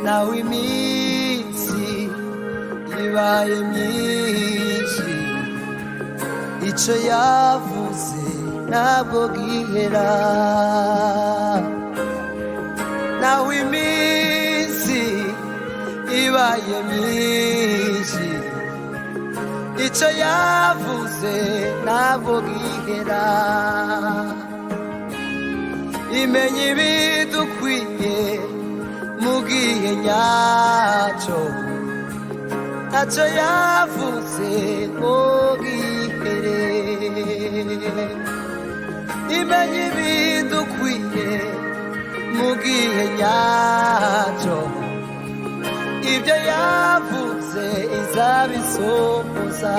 nawe iminsi ibaye myinshi, ico yavuze ntabwo gihera. Nawe iminsi ibaye myinshi, ico yavuze ntabwo gihera. Imenya ibidukwiye mu gihe nyacyo, ntacyo yavuze ngo gihere. Imenya ibidukwiye mu gihe nyacyo, ibyo yavuze izabisohoza.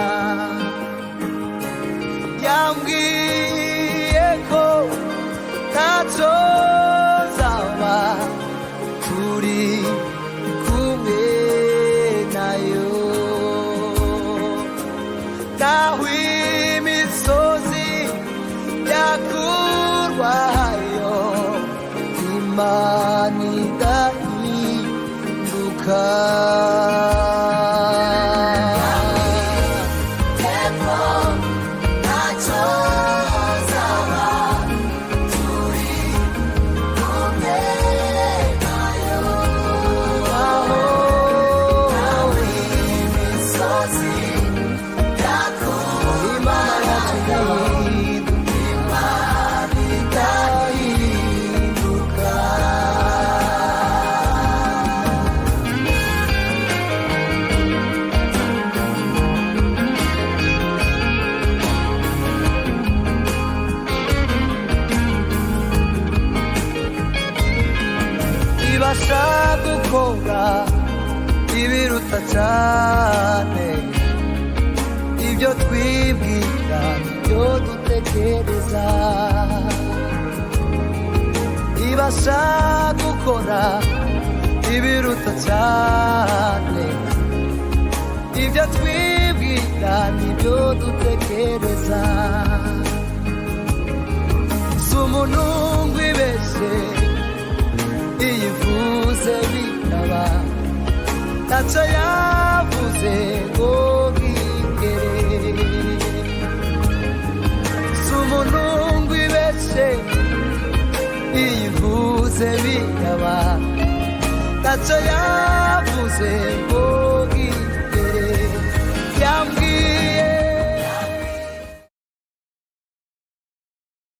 Yambwiye ko ntacyo nzaba turi kumwe nayo, naho imisozi yakurwayo Imana idahinduka. ibasha gukora ibiruta cyane ibyo twibwira, ibyo dutekereza. Ibasha gukora ibiruta cyane ibyo twibwira, ibyo dutekereza. Si umuntu ngwibeshye, iyivuze bikaba, ntacyo yavuze ngo gihere. Si umuntu ngwibeshye, iyivuze bikaba, ntacyo yavuze